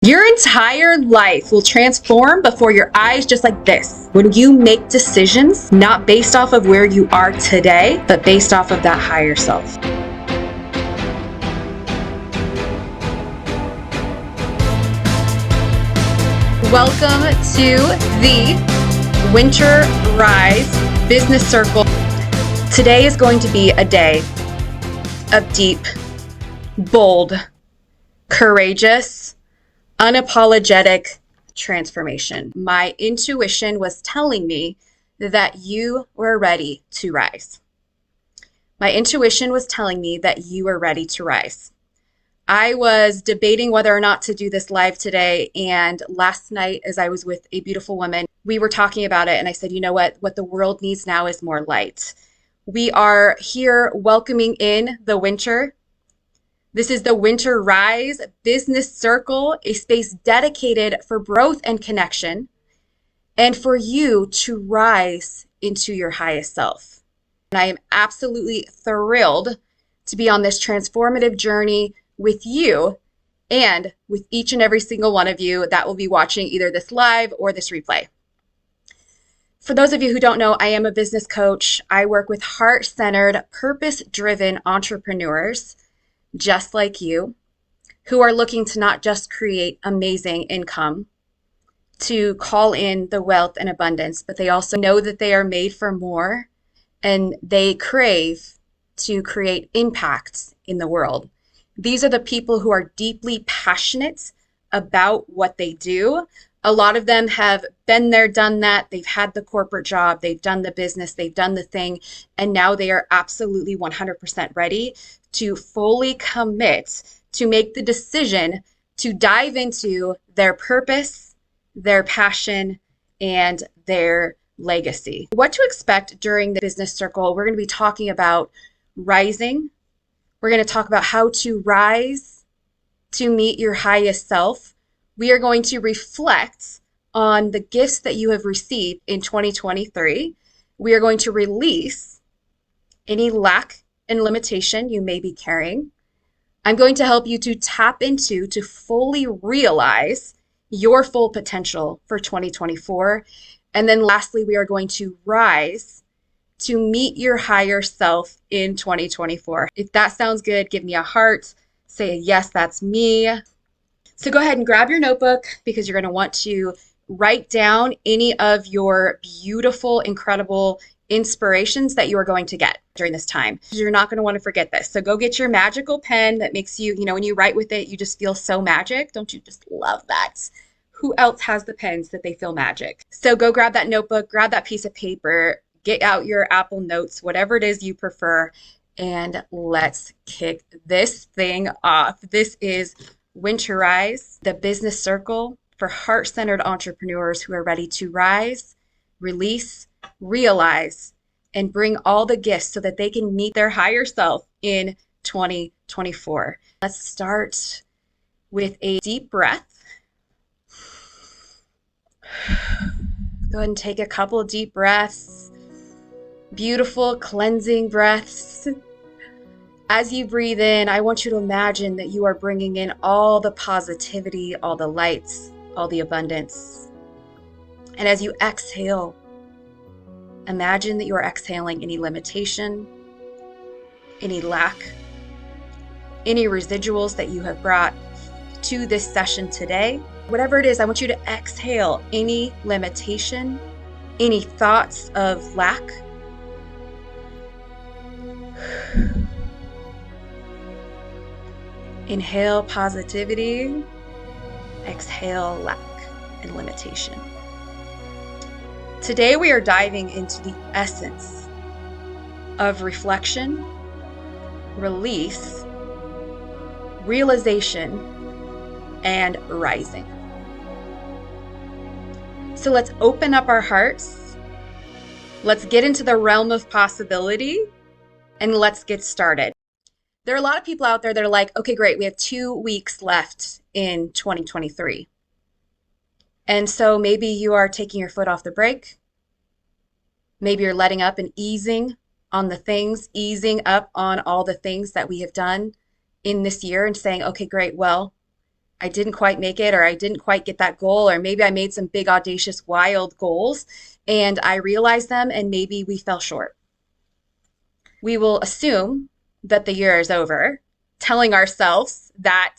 Your entire life will transform before your eyes, just like this, when you make decisions not based off of where you are today, but based off of that higher self. Welcome to the Winter Rise Business Circle. Today is going to be a day of deep, bold, courageous, unapologetic transformation. My intuition was telling me that you were ready to rise. My intuition was telling me that you were ready to rise. I was debating whether or not to do this live today, and last night as I was with a beautiful woman, we were talking about it, and I said, you know what the world needs now is more light. We are here welcoming in the winter. This is the Winter Rise Business Circle, a space dedicated for growth and connection, and for you to rise into your highest self. And I am absolutely thrilled to be on this transformative journey with you and with each and every single one of you that will be watching either this live or this replay. For those of you who don't know, I am a business coach. I work with heart-centered, purpose-driven entrepreneurs just like you, who are looking to not just create amazing income, to call in the wealth and abundance, but they also know that they are made for more and they crave to create impact in the world. These are the people who are deeply passionate about what they do. A lot of them have been there, done that. They've had the corporate job, they've done the business, they've done the thing, and now they are absolutely 100% ready to fully commit, to make the decision to dive into their purpose, their passion, and their legacy. What to expect during the business circle? We're going to be talking about rising. We're going to talk about how to rise to meet your highest self. We are going to reflect on the gifts that you have received in 2023. We are going to release any lack and limitation you may be carrying. I'm going to help you to tap into, to fully realize your full potential for 2024. And then lastly, we are going to rise to meet your higher self in 2024. If that sounds good, give me a heart. Say, yes, that's me. So go ahead and grab your notebook because you're going to want to write down any of your beautiful, incredible inspirations that you are going to get during this time. You're not going to want to forget this. So go get your magical pen that makes you, when you write with it, you just feel so magic. Don't you just love that? Who else has the pens that they feel magic? So go grab that notebook, grab that piece of paper, get out your Apple Notes, whatever it is you prefer, and let's kick this thing off. This is Winter Rise, the business circle for heart-centered entrepreneurs who are ready to rise, release, realize, and bring all the gifts so that they can meet their higher self in 2024. Let's start with a deep breath. Go ahead and take a couple of deep breaths. Beautiful cleansing breaths. As you breathe in, I want you to imagine that you are bringing in all the positivity, all the lights, all the abundance. And as you exhale, imagine that you are exhaling any limitation, any lack, any residuals that you have brought to this session today. Whatever it is, I want you to exhale any limitation, any thoughts of lack. Inhale positivity, exhale lack and limitation. Today we are diving into the essence of reflection, release, realization, and rising. So let's open up our hearts. Let's get into the realm of possibility and let's get started. There are a lot of people out there that are like, okay, great, we have 2 weeks left in 2023. And so maybe you are taking your foot off the brake. Maybe you're letting up and easing on the things, easing up on all the things that we have done in this year and saying, okay, great, well, I didn't quite make it, or I didn't quite get that goal, or maybe I made some big, audacious, wild goals and I realized them and maybe we fell short. We will assume that the year is over, telling ourselves that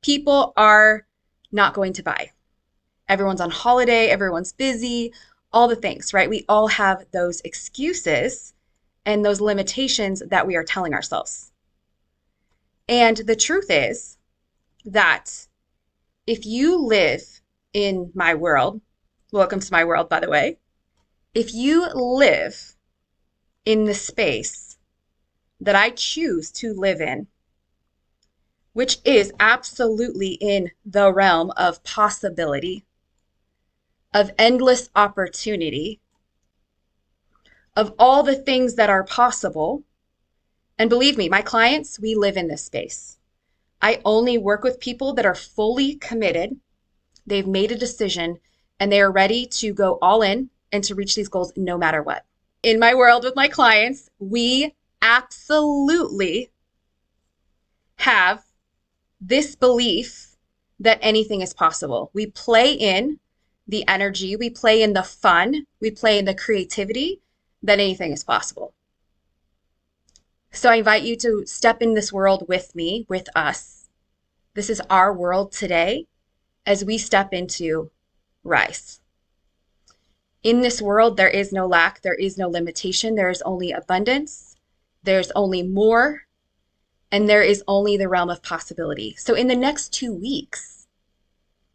people are not going to buy. Everyone's on holiday, everyone's busy, all the things, right? We all have those excuses and those limitations that we are telling ourselves. And the truth is that if you live in my world, welcome to my world, by the way, if you live in the space that I choose to live in, which is absolutely in the realm of possibility, of endless opportunity, of all the things that are possible. And believe me, my clients, we live in this space. I only work with people that are fully committed. They've made a decision and they are ready to go all in and to reach these goals no matter what. In my world with my clients, we absolutely have this belief that anything is possible. We play in the energy, we play in the fun, we play in the creativity that anything is possible. So I invite you to step in this world with me, with us. This is our world today as we step into rise. In this world, there is no lack, there is no limitation, there is only abundance, there's only more, and there is only the realm of possibility. So in the next 2 weeks,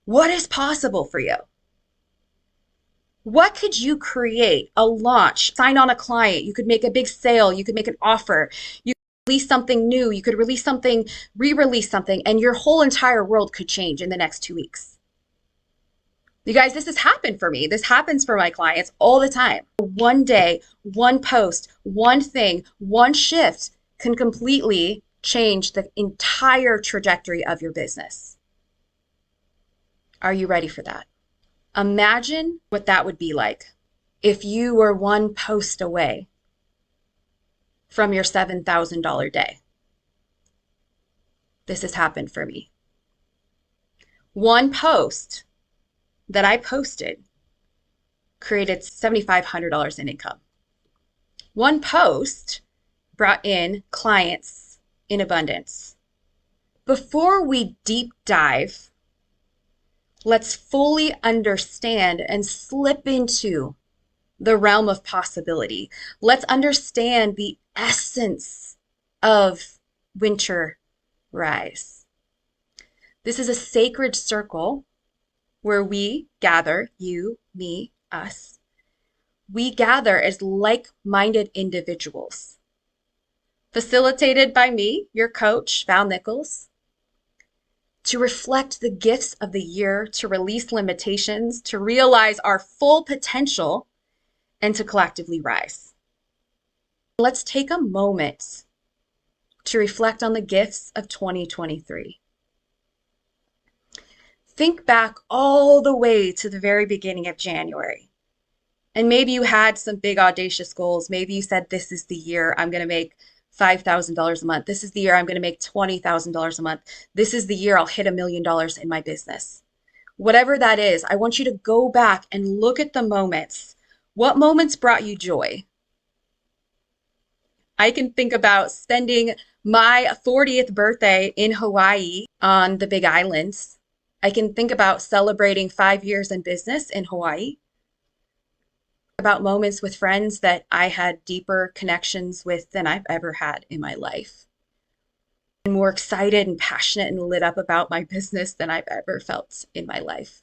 what is possible for you? What could you create? A launch, sign on a client, you could make a big sale, you could make an offer, you could release something new, you could release something, re-release something, and your whole entire world could change in the next 2 weeks. You guys, this has happened for me. This happens for my clients all the time. One day, one post, one thing, one shift can completely change the entire trajectory of your business. Are you ready for that? Imagine what that would be like if you were one post away from your $7,000 day. This has happened for me. One post that I posted created $7,500 in income. One post brought in clients in abundance. Before we deep dive, let's fully understand and slip into the realm of possibility. Let's understand the essence of Winter Rise. This is a sacred circle where we gather, you, me, us. We gather as like-minded individuals, facilitated by me, your coach, Val Nichols, to reflect the gifts of the year, to release limitations, to realize our full potential, and to collectively rise. Let's take a moment to reflect on the gifts of 2023. Think back all the way to the very beginning of January. And maybe you had some big audacious goals. Maybe you said, this is the year I'm going to make $5,000 a month. This is the year I'm going to make $20,000 a month. This is the year I'll hit $1 million in my business. Whatever that is, I want you to go back and look at the moments. What moments brought you joy? I can think about spending my 40th birthday in Hawaii on the Big Islands. I can think about celebrating 5 years in business in Hawaii. About moments with friends that I had deeper connections with than I've ever had in my life. And more excited and passionate and lit up about my business than I've ever felt in my life.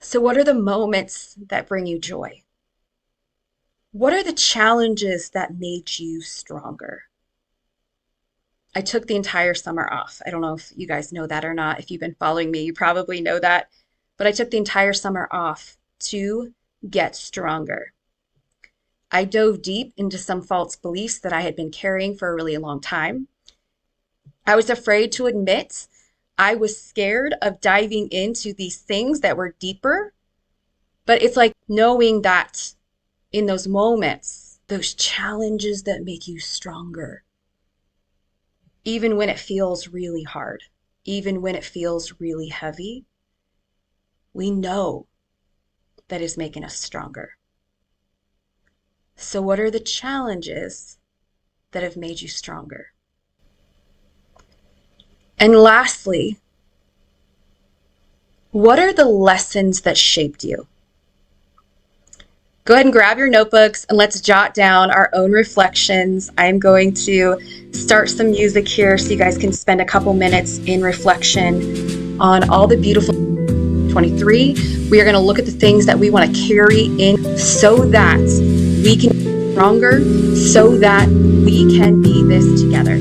So what are the moments that bring you joy? What are the challenges that made you stronger? I took the entire summer off. I don't know if you guys know that or not. If you've been following me, you probably know that. But I took the entire summer off to get stronger. I dove deep into some false beliefs that I had been carrying for a really long time. I was afraid to admit I was scared of diving into these things that were deeper. But it's like knowing that in those moments, those challenges that make you stronger, even when it feels really hard. even when it feels really heavy, we know that is making us stronger. So what are the challenges that have made you stronger? And lastly, what are the lessons that shaped you? Go ahead and grab your notebooks and let's jot down our own reflections. I'm going to start some music here so you guys can spend a couple minutes in reflection on all the beautiful 23. We are going to look at the things that we want to carry in so that we can be stronger, so that we can be this together.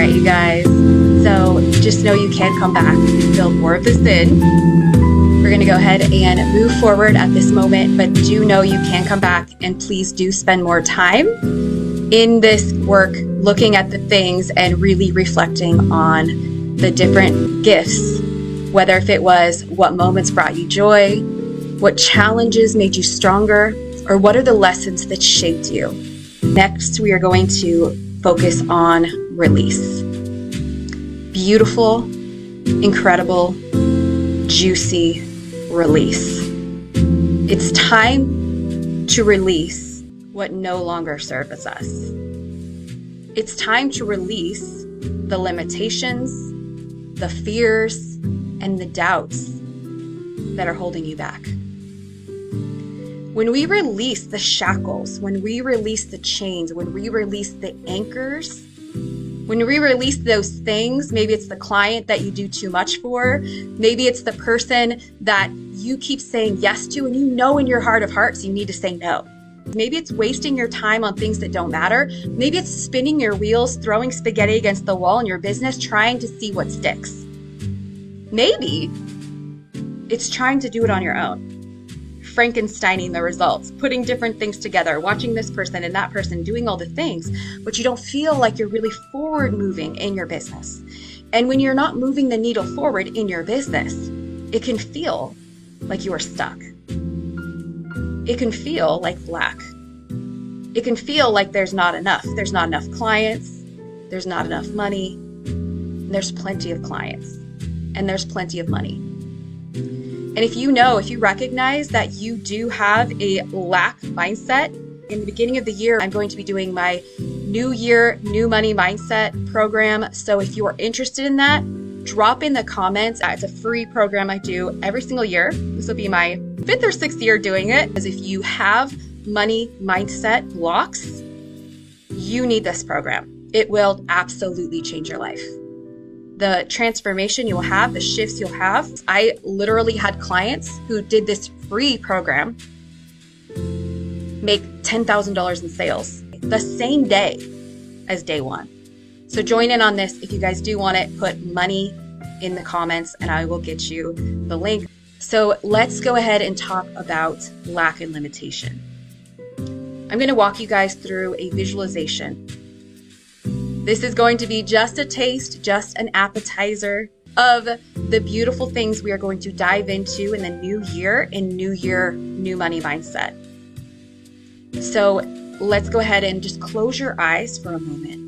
You guys, so just know you can come back and fill more of this in. We're going to go ahead and move forward at this moment, but do know you can come back, and please do spend more time in this work looking at the things and really reflecting on the different gifts, whether if it was what moments brought you joy, what challenges made you stronger, or what are the lessons that shaped you. Next, we are going to focus on release. Beautiful, incredible, juicy release. It's time to release what no longer serves us. It's time to release the limitations, the fears, and the doubts that are holding you back. When we release the shackles, when we release the chains, when we release the anchors, when we release those things, maybe it's the client that you do too much for, maybe it's the person that you keep saying yes to and you know in your heart of hearts you need to say no. Maybe it's wasting your time on things that don't matter. Maybe it's spinning your wheels, throwing spaghetti against the wall in your business, trying to see what sticks. Maybe it's trying to do it on your own. Frankensteining the results, putting different things together, watching this person and that person doing all the things, but you don't feel like you're really forward moving in your business. And when you're not moving the needle forward in your business, it can feel like you are stuck. It can feel like lack. It can feel like there's not enough. There's not enough clients. There's not enough money. There's plenty of clients and there's plenty of money. And if you recognize that you do have a lack mindset, in the beginning of the year, I'm going to be doing my New Year, New Money Mindset program. So if you are interested in that, drop in the comments. It's a free program I do every single year. This will be my 5th or 6th year doing it. Because if you have money mindset blocks, you need this program. It will absolutely change your life. The transformation you'll have, the shifts you'll have. I literally had clients who did this free program make $10,000 in sales the same day as day one. So join in on this. If you guys do want it, put money in the comments and I will get you the link. So let's go ahead and talk about lack and limitation. I'm going to walk you guys through a visualization. This is going to be just a taste, just an appetizer of the beautiful things we are going to dive into in the new year, new money mindset. So let's go ahead and just close your eyes for a moment.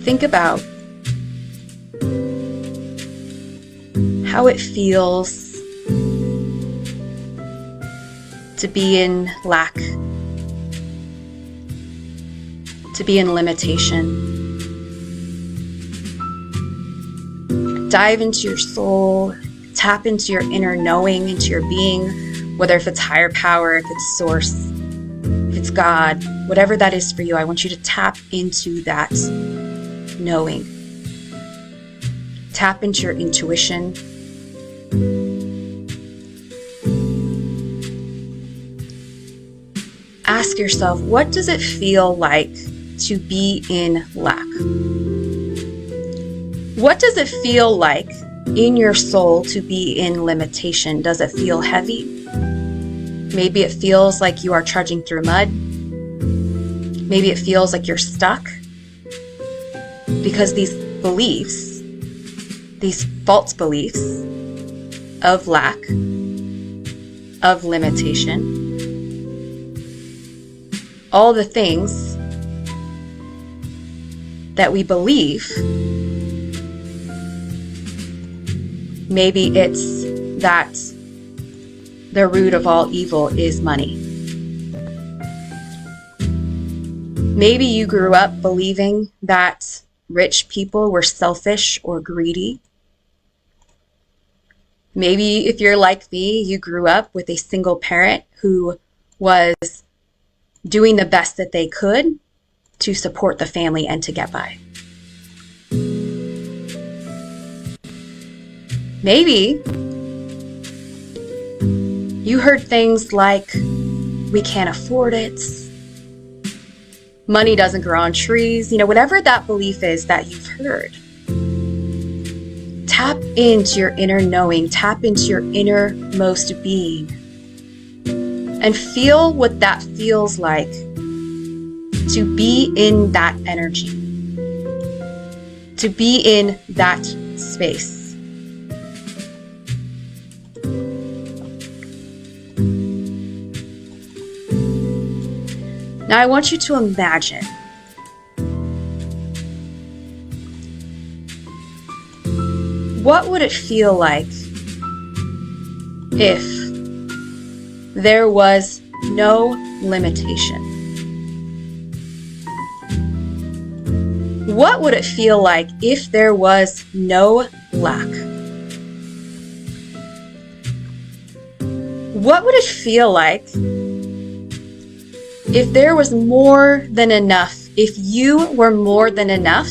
Think about how it feels to be in lack, to be in limitation. Dive into your soul, tap into your inner knowing, into your being, whether if it's higher power, if it's source, if it's God, whatever that is for you. I want you to tap into that knowing. Tap into your intuition. Ask yourself, what does it feel like to be in lack? What does it feel like in your soul to be in limitation? Does it feel heavy? Maybe it feels like you are trudging through mud. Maybe it feels like you're stuck. Because these beliefs, these false beliefs of lack, of limitation, all the things that we believe, maybe it's that the root of all evil is money. Maybe you grew up believing that rich people were selfish or greedy. Maybe if you're like me, you grew up with a single parent who was doing the best that they could to support the family and to get by. Maybe you heard things like, we can't afford it, money doesn't grow on trees, whatever that belief is that you've heard. Tap into your inner knowing, tap into your innermost being, and feel what that feels like to be in that energy, to be in that space. Now I want you to imagine what would it feel like if there was no limitation? What would it feel like if there was no lack? What would it feel like if there was more than enough? If you were more than enough,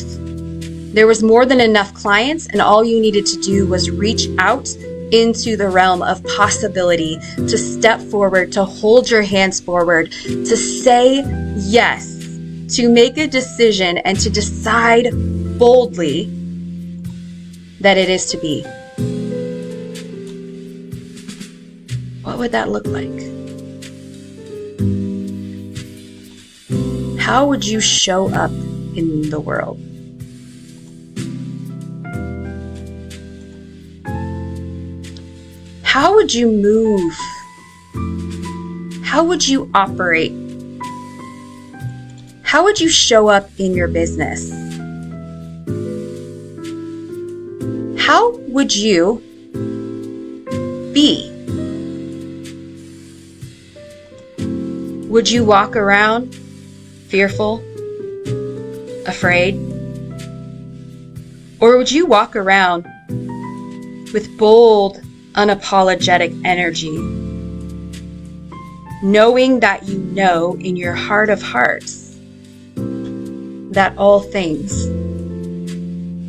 there was more than enough clients, and all you needed to do was reach out into the realm of possibility, to step forward, to hold your hands forward, to say yes, to make a decision, and to decide boldly that it is to be. What would that look like? How would you show up in the world? How would you move? How would you operate? How would you show up in your business? How would you be? Would you walk around fearful, afraid? Or would you walk around with bold, unapologetic energy, knowing that you know in your heart of hearts that all things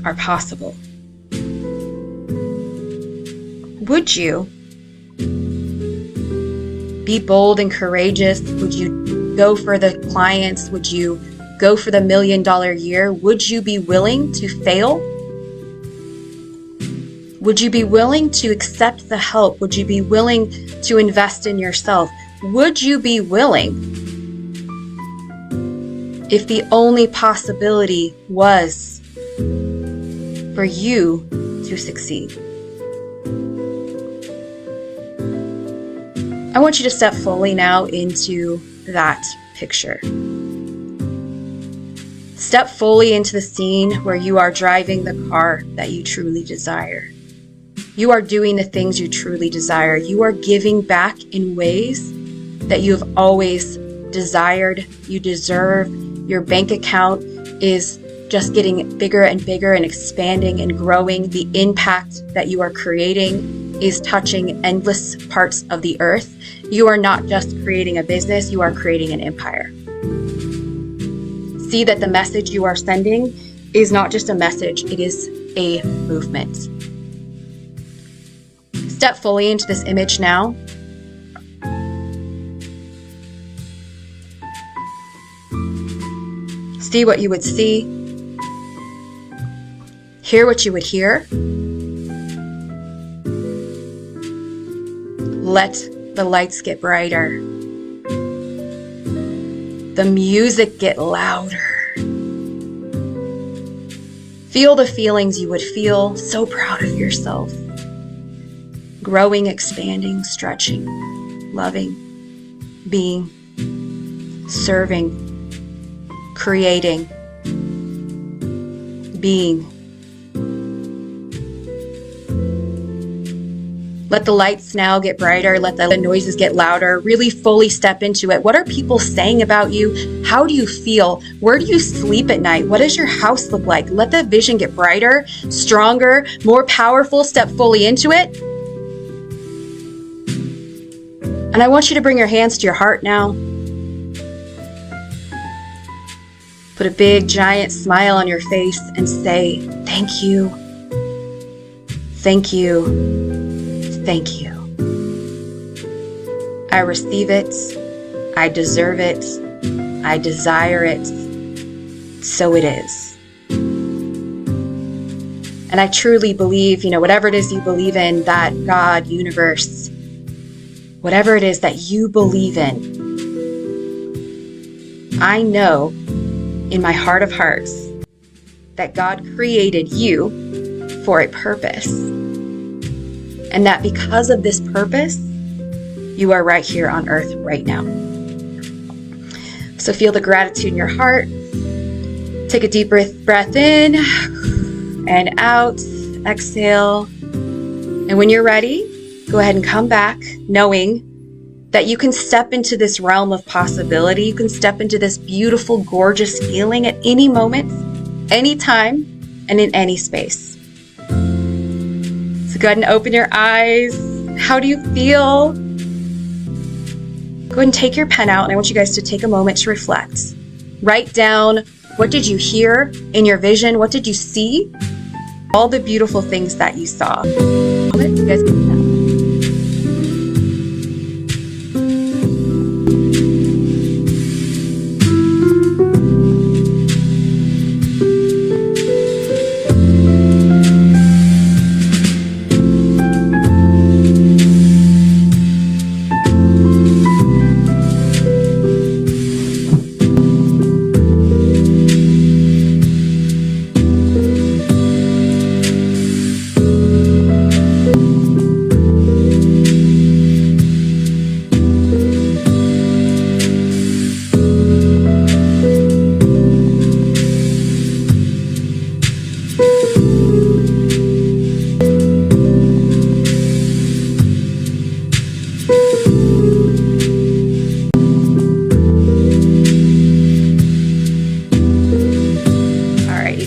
are possible? Would you be bold and courageous? Would you go for the clients? Would you go for the $1 million year, would you be willing to fail? Would you be willing to accept the help? Would you be willing to invest in yourself? Would you be willing if the only possibility was for you to succeed? I want you to step fully now into that picture. Step fully into the scene where you are driving the car that you truly desire. You are doing the things you truly desire. You are giving back in ways that you have always desired. You deserve. Your bank account is just getting bigger and bigger and expanding and growing. The impact that you are creating is touching endless parts of the earth. You are not just creating a business, you are creating an empire. See that the message you are sending is not just a message, it is a movement. Step fully into this image now. See what you would see. Hear what you would hear. Let the lights get brighter. The music get louder. Feel the feelings you would feel. So proud of yourself. Growing, expanding, stretching, loving, being, serving, creating, being. Let the lights now get brighter. Let the noises get louder. Really fully step into it. What are people saying about you? How do you feel? Where do you sleep at night? What does your house look like? Let the vision get brighter, stronger, more powerful. Step fully into it. And I want you to bring your hands to your heart now. Put a big, giant smile on your face and say, thank you. Thank you. Thank you. I receive it. I deserve it. I desire it. So it is. And I truly believe, whatever it is you believe in, that God, universe, whatever it is that you believe in, I know in my heart of hearts that God created you for a purpose. And that because of this purpose, you are right here on earth right now. So feel the gratitude in your heart. Take a deep breath in and out. Exhale. And when you're ready, go ahead and come back knowing that you can step into this realm of possibility. You can step into this beautiful, gorgeous feeling at any moment, any time, and in any space. So go ahead and open your eyes. How do you feel? Go ahead and take your pen out, and I want you guys to take a moment to reflect. Write down, what did you hear in your vision? What did you see? All the beautiful things that you saw. You guys can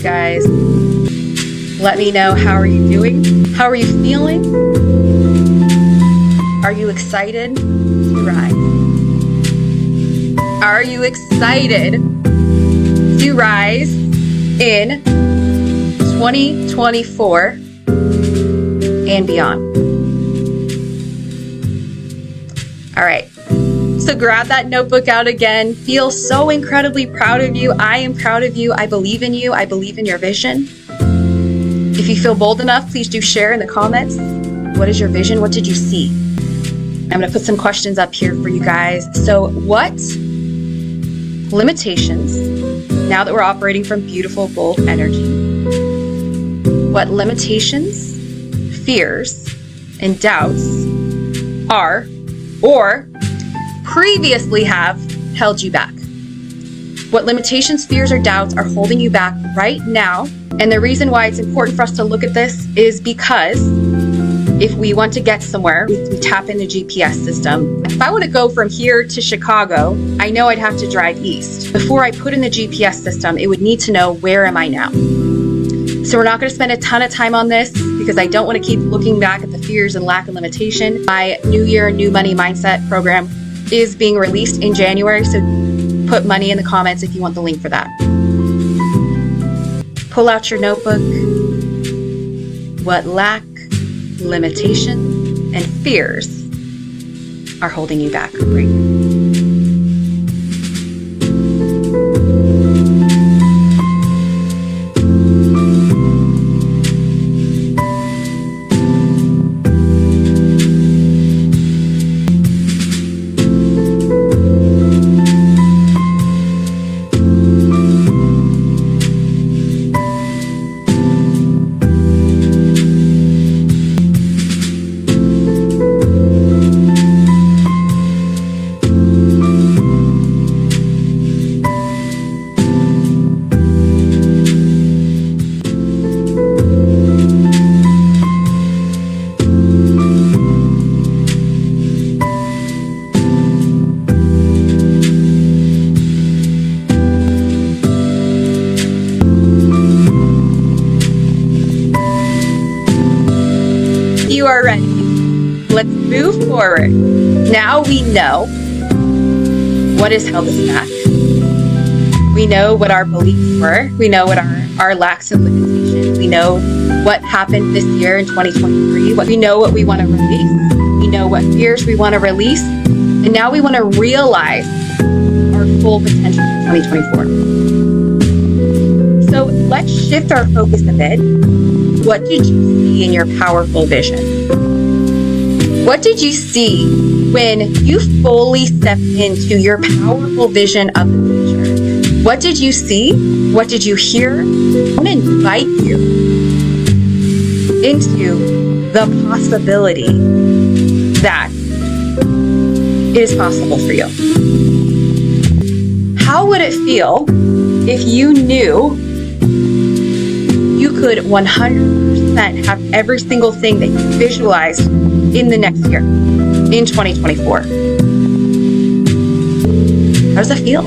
guys. Let me know, how are you doing? How are you feeling? Are you excited to rise? Are you excited to rise in 2024 and beyond? All right. So So grab that notebook out again. Feel so incredibly proud of you. I am proud of you. I believe in you. I believe in your vision. If you feel bold enough, please do share in the comments. What is your vision? What did you see? I'm going to put some questions up here for you guys. So what limitations, now that we're operating from beautiful, bold energy, what limitations, fears, and doubts are or previously have held you back? What limitations, fears, or doubts are holding you back right now? And the reason why it's important for us to look at this is because if we want to get somewhere, we tap in the GPS system. If I want to go from here to Chicago, I know I'd have to drive east. Before I put in the GPS system, it would need to know, where am I now? So we're not going to spend a ton of time on this because I don't want to keep looking back at the fears and lack of limitation. My New Year, New Money Mindset program is being released in January, so put money in the comments if you want the link for that. Pull out your notebook. What lack, limitation, and fears are holding you back right now? You are ready. Let's move forward. Now we know what has held us back. We know what our beliefs were. We know what our lacks and limitations. We know what happened this year in 2023. We know what we want to release. We know what fears we want to release. And now we want to realize our full potential in 2024. So let's shift our focus a bit. What did you see in your powerful vision? What did you see when you fully stepped into your powerful vision of the future? What did you see? What did you hear? I want to invite you into the possibility that it is possible for you. How would it feel if you knew you could 100% have every single thing that you visualized in the next year, in 2024? How does that feel?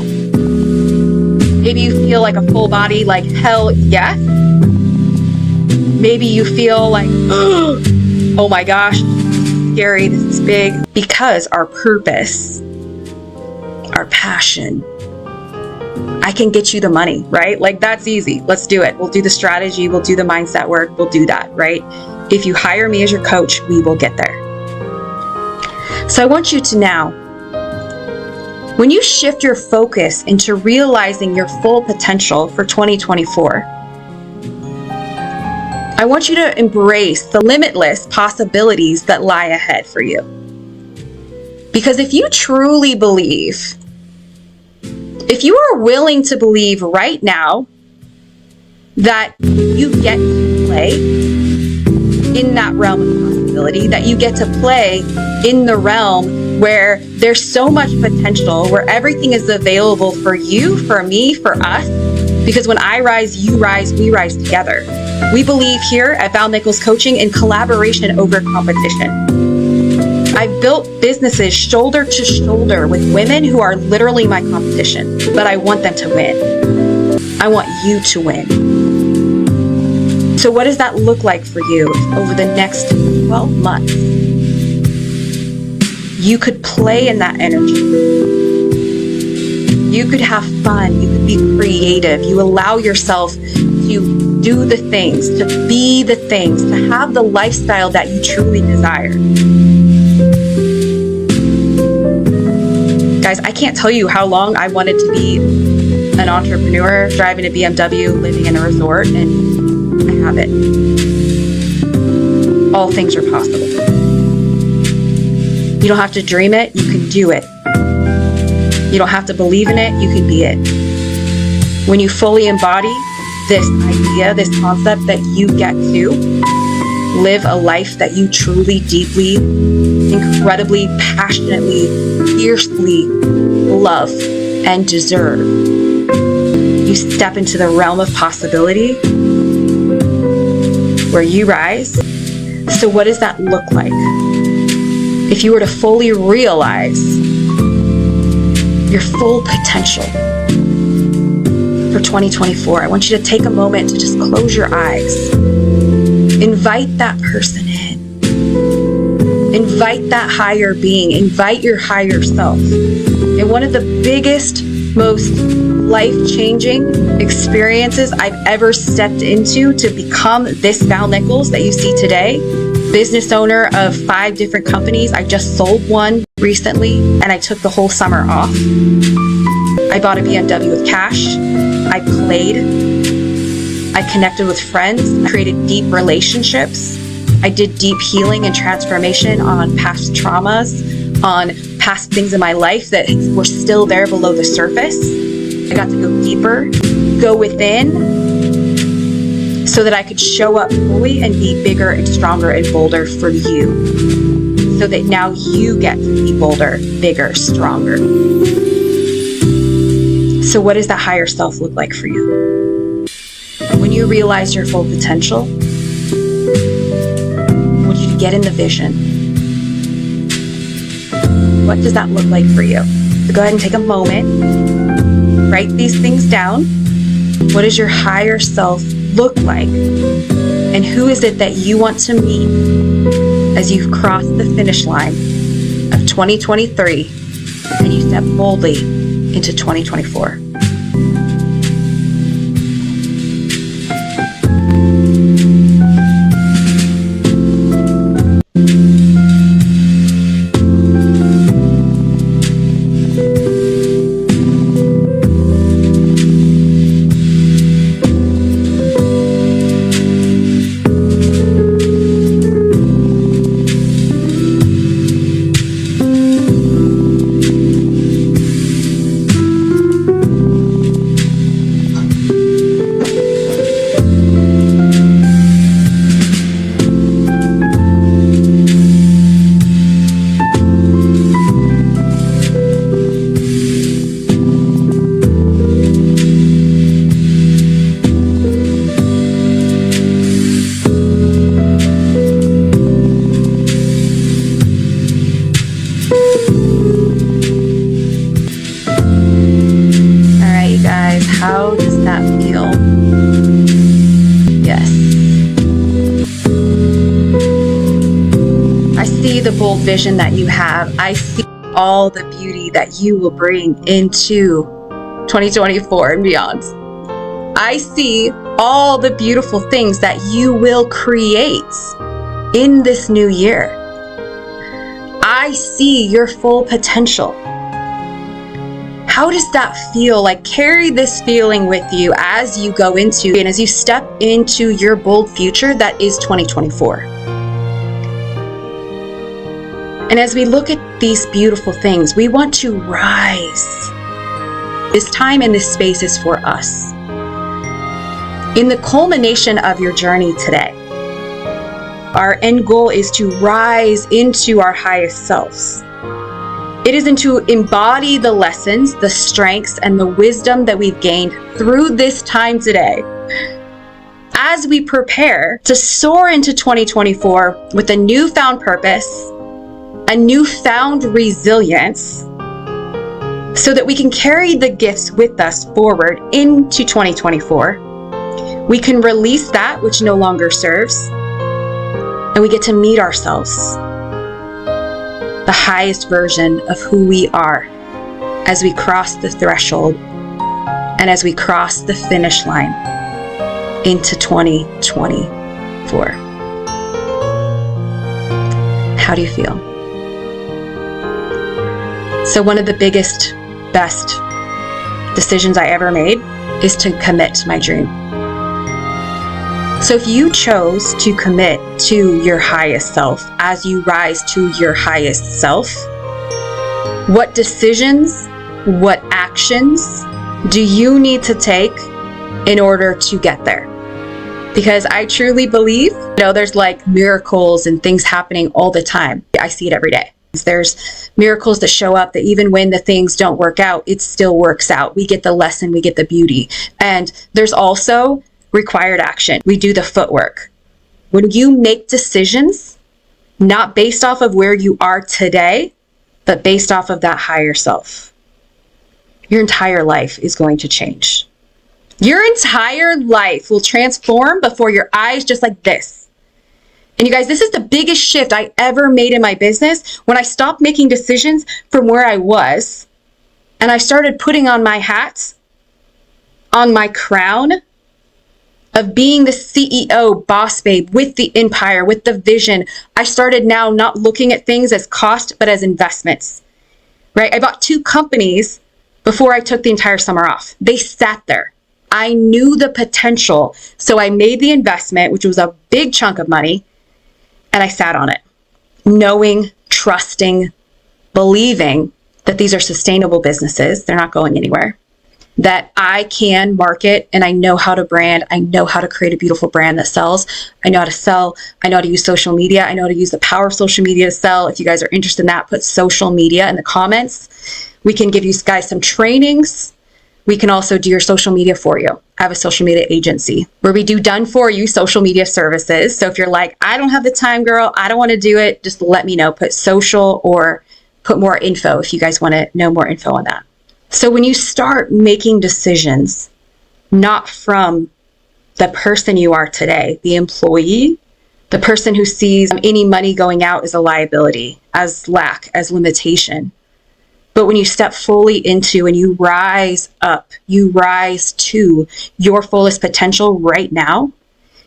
Maybe you feel like a full body, like hell yes. Maybe you feel like, oh my gosh, scary, this is big. Because our purpose, our passion, I can get you the money, right? Like, that's easy. Let's do it. We'll do the strategy. We'll do the mindset work. We'll do that, right? If you hire me as your coach, we will get there. So I want you to now, when you shift your focus into realizing your full potential for 2024, I want you to embrace the limitless possibilities that lie ahead for you. Because if you truly believe, if you are willing to believe right now that you get to play in that realm of possibility, that you get to play in the realm where there's so much potential, where everything is available for you, for me, for us, because when I rise, you rise, we rise together. We believe here at Val Nichols Coaching in collaboration over competition. I've built businesses shoulder to shoulder with women who are literally my competition, but I want them to win. I want you to win. So what does that look like for you over the next 12 months? You could play in that energy. You could have fun. You could be creative. You allow yourself to do the things, to be the things, to have the lifestyle that you truly desire. Guys, I can't tell you how long I wanted to be an entrepreneur, driving a BMW, living in a resort, and I have it. All things are possible. You don't have to dream it, you can do it. You don't have to believe in it, you can be it. When you fully embody this idea, this concept that you get to live a life that you truly, deeply, incredibly, passionately, fiercely love and deserve, you step into the realm of possibility where you rise. So what does that look like? If you were to fully realize your full potential for 2024, I want you to take a moment to just close your eyes. Invite that person in. Invite that higher being. Invite your higher self. And one of the biggest, most life-changing experiences I've ever stepped into to become this Val Nichols that you see today, business owner of 5 different companies. I just sold one recently, and I took the whole summer off. I bought a BMW with cash. I played. I connected with friends. I created deep relationships. I did deep healing and transformation on past traumas, on past things in my life that were still there below the surface. I got to go deeper, go within, so that I could show up fully and be bigger and stronger and bolder for you. So that now you get to be bolder, bigger, stronger. So what does that higher self look like for you? When you realize your full potential, I want you to get in the vision. What does that look like for you? So go ahead and take a moment. Write these things down. What does your higher self look like? And who is it that you want to meet as you cross the finish line of 2023 and you step boldly into 2024? How does that feel? Yes. I see the bold vision that you have. I see all the beauty that you will bring into 2024 and beyond. I see all the beautiful things that you will create in this new year. I see your full potential. How does that feel? Like, carry this feeling with you as you go into and as you step into your bold future that is 2024. And as we look at these beautiful things, we want to rise. This time and this space is for us. In the culmination of your journey today, our end goal is to rise into our highest selves. It is to embody the lessons, the strengths, and the wisdom that we've gained through this time today as we prepare to soar into 2024 with a newfound purpose, a newfound resilience, so that we can carry the gifts with us forward into 2024. We can release that which no longer serves, and we get to meet ourselves, the highest version of who we are, as we cross the threshold and as we cross the finish line into 2024. How do you feel? So one of the biggest, best decisions I ever made is to commit to my dream. So if you chose to commit to your highest self as you rise to your highest self, what decisions, what actions do you need to take in order to get there? Because I truly believe, there's like miracles and things happening all the time. I see it every day. There's miracles that show up that even when the things don't work out, it still works out. We get the lesson, we get the beauty. And there's also required action. We do the footwork. When you make decisions, not based off of where you are today, but based off of that higher self, your entire life is going to change. Your entire life will transform before your eyes, just like this. And you guys, this is the biggest shift I ever made in my business when I stopped making decisions from where I was and I started putting on my hat, on my crown of being the CEO, boss babe, with the empire, with the vision. I started now not looking at things as cost, but as investments, right? I bought 2 companies before I took the entire summer off. They sat there. I knew the potential. So I made the investment, which was a big chunk of money, and I sat on it, knowing, trusting, believing that these are sustainable businesses. They're not going anywhere. That I can market and I know how to brand. I know how to create a beautiful brand that sells. I know how to sell. I know how to use social media. I know how to use the power of social media to sell. If you guys are interested in that, put social media in the comments. We can give you guys some trainings. We can also do your social media for you. I have a social media agency where we do done for you social media services. So if you're like, I don't have the time, girl, I don't want to do it, just let me know. Put social or put more info if you guys want to know more info on that. So when you start making decisions, not from the person you are today, the employee, the person who sees any money going out as a liability, as lack, as limitation. But when you step fully into and you rise up, you rise to your fullest potential right now,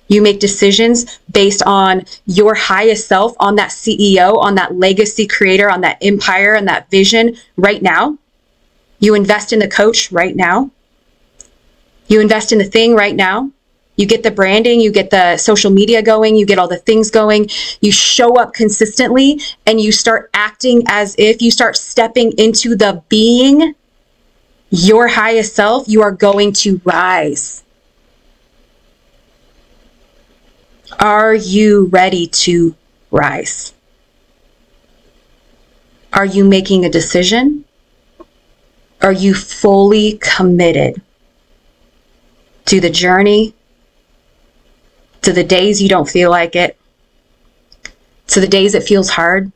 you make decisions based on your highest self, on that CEO, on that legacy creator, on that empire, and that vision right now. You invest in the coach right now. You invest in the thing right now. You get the branding, you get the social media going, you get all the things going. You show up consistently and you start acting as if you start stepping into the being your highest self. You are going to rise. Are you ready to rise? Are you making a decision? Are you fully committed to the journey, to the days you don't feel like it, to the days it feels hard,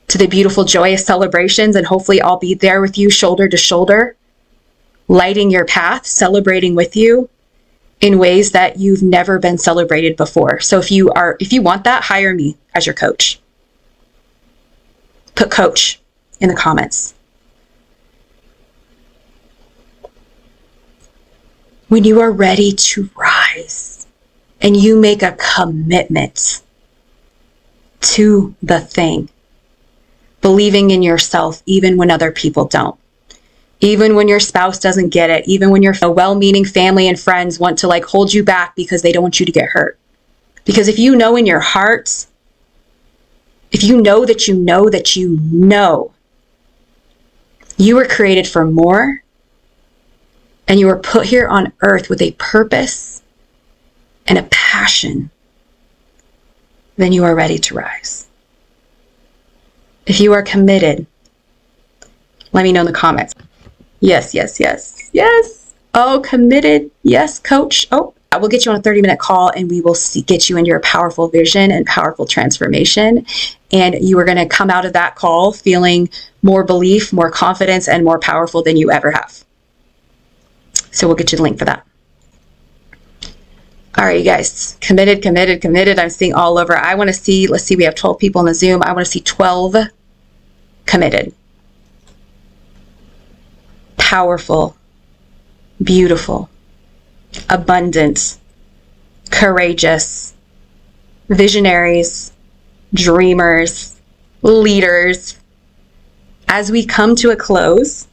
to the beautiful, joyous celebrations, and hopefully I'll be there with you shoulder to shoulder, lighting your path, celebrating with you in ways that you've never been celebrated before. So if you want that, hire me as your coach. Put coach in the comments. When you are ready to rise and you make a commitment to the thing, believing in yourself even when other people don't, even when your spouse doesn't get it, even when your well-meaning family and friends want to hold you back because they don't want you to get hurt. Because if you know in your heart, if you know that you know that you know, you were created for more. And you were put here on earth with a purpose and a passion, then you are ready to rise. If you are committed, let me know in the comments. Yes, yes, yes, yes. Oh, committed. Yes, coach. Oh, I will get you on a 30-minute call and we will get you into your powerful vision and powerful transformation. And you are going to come out of that call feeling more belief, more confidence, and more powerful than you ever have. So we'll get you the link for that. All right, you guys, committed, committed, committed. I'm seeing all over. I want to see, let's see, we have 12 people in the Zoom. I want to see 12 committed. Powerful, beautiful, abundant, courageous, visionaries, dreamers, leaders, as we come to a close,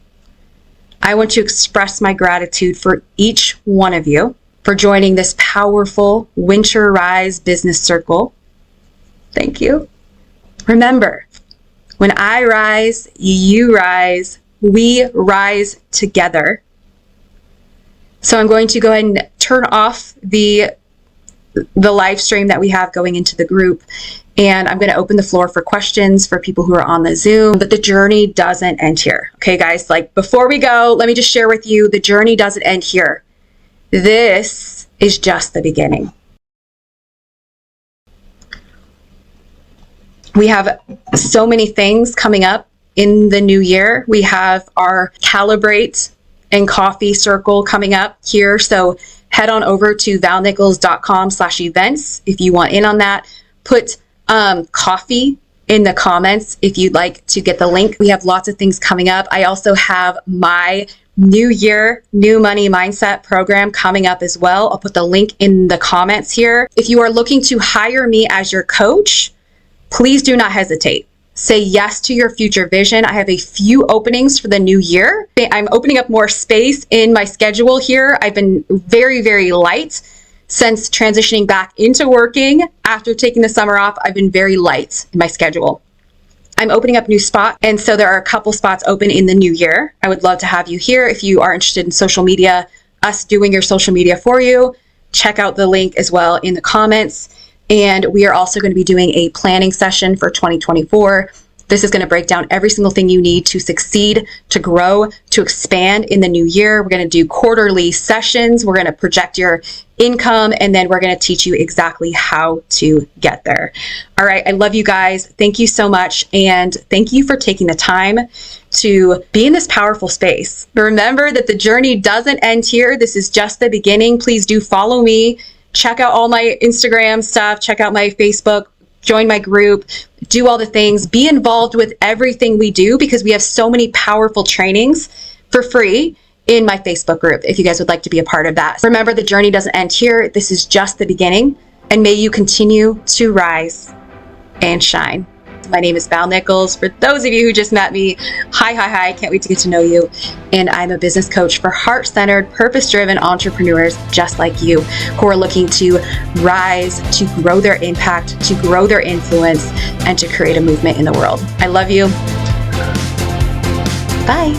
I want to express my gratitude for each one of you for joining this powerful Winter Rise business circle. Thank you. Remember, when I rise, you rise, we rise together. So I'm going to go ahead and turn off the live stream that we have going into the group, and I'm going to open the floor for questions for people who are on the Zoom. But the journey doesn't end here. Okay, guys, like before we go, let me just share with you, the journey doesn't end here. This is just the beginning. We have so many things coming up in the new year. We have our Calibrate and Coffee Circle coming up here. So head on over to valnichols.com/events if you want in on that. Put coffee in the comments if you'd like to get the link. We have lots of things coming up. I also have my New Year, New Money Mindset program coming up as well. I'll put the link in the comments here. If you are looking to hire me as your coach, please do not hesitate. Say yes to your future vision. I have a few openings for the new year. I'm opening up more space in my schedule here. I've been very, very light since transitioning back into working. After taking the summer off, I've been very light in my schedule. I'm opening up new spots, and so there are a couple spots open in the new year. I would love to have you here if you are interested in social media, us doing your social media for you. Check out the link as well in the comments. And we are also going to be doing a planning session for 2024. This is going to break down every single thing you need to succeed, to grow, to expand in the new year. We're going to do quarterly sessions. We're going to project your income, and then we're going to teach you exactly how to get there. All right. I love you guys. Thank you so much. And thank you for taking the time to be in this powerful space. Remember that the journey doesn't end here. This is just the beginning. Please do follow me. Check out all my Instagram stuff. Check out my Facebook. Join my group. Do all the things. Be involved with everything we do, because we have so many powerful trainings for free in my Facebook group if you guys would like to be a part of that. Remember, the journey doesn't end here. This is just the beginning, and may you continue to rise and shine. My name is Val Nichols. For those of you who just met me, hi. Can't wait to get to know you. And I'm a business coach for heart-centered, purpose-driven entrepreneurs just like you, who are looking to rise, to grow their impact, to grow their influence, and to create a movement in the world. I love you. Bye.